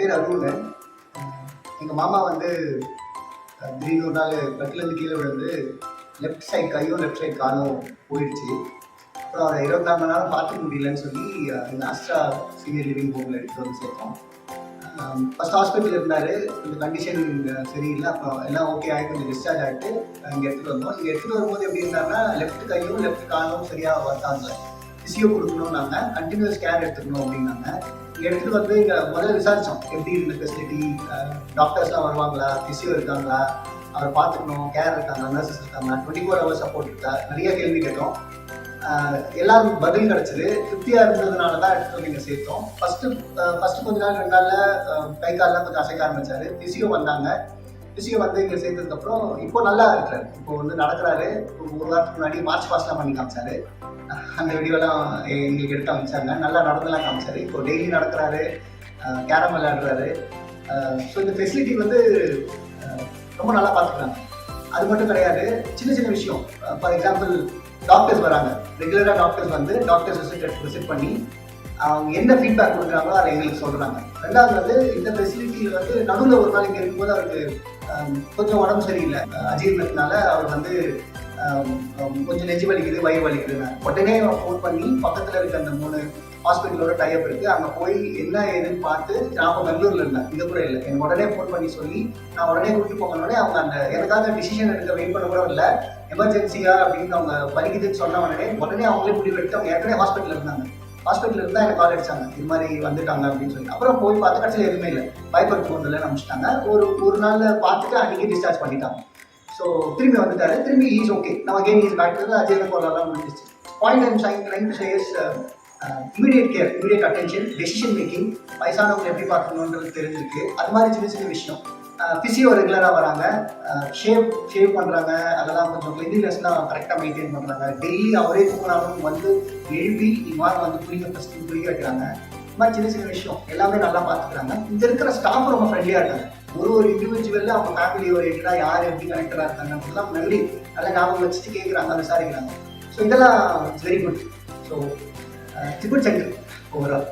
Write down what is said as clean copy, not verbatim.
பேர் அருண். எங்கள் மாமா வந்து திடீர்னு ஒரு நாள் கட்டிலேருந்து கீழே விழுந்து லெஃப்ட் சைட் கையும் லெஃப்ட் சைட் காலும் போயிடுச்சு. அப்புறம் அவரை 24 மணி நேரம் பார்த்துக்க முடியலன்னு சொல்லி இந்த ஆஸ்ட்ரா சீனியர் லிவிங் ஹோமில் எடுத்து வந்து சேர்த்தோம். ஃபஸ்ட் ஹாஸ்பிட்டல் இருந்தார், கொஞ்சம் கண்டிஷன் சரியில்லை. அப்புறம் எல்லாம் ஓகே ஆகிட்டு கொஞ்சம் டிஸ்சார்ஜ் ஆகிட்டு இங்கே எடுத்துகிட்டு வந்தோம். இங்கே எடுத்துகிட்டு வரும்போது எப்படி இருந்தாங்கன்னா லெஃப்ட் கையும் லெஃப்ட் காலும் சரியாக வந்தாங்க. பிசியோ கொடுக்கணும், நாங்கள் கண்டினியூஸ் கேர் எடுத்துக்கணும் அப்படின்னாங்க. இங்கே எடுத்துகிட்டு வந்து இங்கே முதல்ல விசாரித்தோம் எப்படி இருந்த ஃபெசிலிட்டி, டாக்டர்ஸ்லாம் வருவாங்களா, பிசியோ இருக்காங்களா, அவர் பார்த்துக்கணும், கேர் இருக்காங்க, நர்சஸ் இருக்காங்க, 24 ஹவர்ஸ் சப்போர்ட் இருக்கா, நிறைய கேள்வி கேட்டோம். எல்லாரும் பதில் கிடச்சிது. திருப்தியாக இருந்ததுனால தான் எடுத்துகிட்டு வந்து இங்கே சேர்த்தோம். ஃபஸ்ட்டு கொஞ்ச நாள் 2 நாளில் கை காலெலாம் கொஞ்சம் அசைக்க ஆரம்பித்தார். பிசியோ வந்தாங்க. பிசியோ வந்து இங்கே சேர்த்ததுக்கப்புறம் இப்போ நல்லா இருக்கிறாரு. இப்போ வந்து நடக்கிறாரு. ஒரு வாரத்துக்கு முன்னாடி மார்ச் பாஸ்ட்லாம் பண்ணி காமிச்சாரு. அந்த வீடியோலாம் எங்களுக்கு எடுத்து காமிச்சாங்க. நல்லா நடந்தெல்லாம் காமிச்சாரு. இப்போ டெய்லி நடக்கிறாரு, கேரம் விளையாடுறாரு. ஸோ இந்த ஃபெசிலிட்டி வந்து ரொம்ப நல்லா பார்த்துக்கிறாங்க. அது மட்டும் கிடையாது, சின்ன சின்ன விஷயம். ஃபார் எக்ஸாம்பிள் டாக்டர்ஸ் வராங்க, ரெகுலராக டாக்டர்ஸ் வந்து டாக்டர்ஸ் விசிட் பண்ணி அவங்க என்ன ஃபீட்பேக் கொடுக்குறாங்களோ அதை எங்களுக்கு சொல்கிறாங்க. ரெண்டாவது வந்து இந்த ஃபெசிலிட்டியில் வந்து நடுவில் ஒரு நாள் இங்கே இருக்கும்போது அவருக்கு கொஞ்சம் உடம்பு சரியில்லை, அஜீரணத்தினால அவர் வந்து கொஞ்சம் நெஞ்சு வலிக்குது, வயிறு வலிக்குதுன்னு உடனே ஃபோன் பண்ணி பக்கத்தில் இருக்க அந்த 3 ஹாஸ்பிட்டலோட டைப் இருக்குது, அங்கே போய் என்ன ஏதுன்னு பார்த்து, நான் இப்போ பெங்களூரில் இருந்தேன், இங்கே கூட இல்லை, எனக்கு உடனே ஃபோன் பண்ணி சொல்லி நான் உடனே கூப்பிட்டு போனோடனே அவங்க அந்த எனக்காக டிசிஷன் எடுக்க வெயிட் பண்ண கூட இல்லை. எமர்ஜென்சியா அப்படின்னு அவங்க வலிக்குதுன்னு சொன்ன உடனே அவங்களே முடிவு எடுத்து அவங்க ஏற்கனவே ஹாஸ்பிட்டலில் இருந்தாங்க. ஹாஸ்பிட்டலில் இருந்தால் எனக்கு கால் அடிச்சாங்க, இது மாதிரி வந்துட்டாங்க அப்படின்னு சொல்லி. அப்புறம் போய் பார்த்து கடைசியில் எதுவுமே இல்லை, பயப்படுத்து ஒன்றில் நம்பிச்சிட்டாங்க. ஒரு நாளில் பார்த்துட்டு அன்றைக்கி டிஸ்சார்ஜ் பண்ணிட்டாங்க. ஸோ திரும்பி வந்துட்டாரு. திரும்பி ஈஸ் ஓகே, நம்ம கேம் ஈஸ் பேக் டு அஜீரண கோளாறுலாம் முடிஞ்சிச்சு. Point and trying to say is immediate care, immediate attention, decision making. வயசானவங்க எப்படி பார்க்கணுன்றது தெரிஞ்சிருக்கு. அது மாதிரி சின்ன சின்ன விஷயம். ஃபிசியோ ரெகுலராக வராங்க, ஷேவ் பண்ணுறாங்க, அதெல்லாம் கொஞ்சம் கிளீனினஸ்லாம் கரெக்டாக மெயின்டைன் பண்ணுறாங்க. டெய்லி அவரே தூங்குறாலும் வந்து எழுப்பி இவ்வாறு வந்து ஃபஸ்ட்டு குளிக்க வைக்கிறாங்க. இது மாதிரி சின்ன சின்ன விஷயம் எல்லாமே நல்லா பார்த்துக்கிறாங்க. இங்கே இருக்கிற ஸ்டாஃப் ரொம்ப ஃப்ரெண்ட்லியாக இருக்காங்க. ஒரு இண்டிவிஜுவலில் அவங்க ஃபேமிலி ஓரியன்டாக யார் எப்படி கனெக்டடாக இருக்காங்க அப்படிலாம் மெமரி நல்லா ஞாபகம் வச்சுட்டு கேட்குறாங்க, விசாரிக்கிறாங்க. ஸோ இதெல்லாம் it's very good. So it's good centre overall.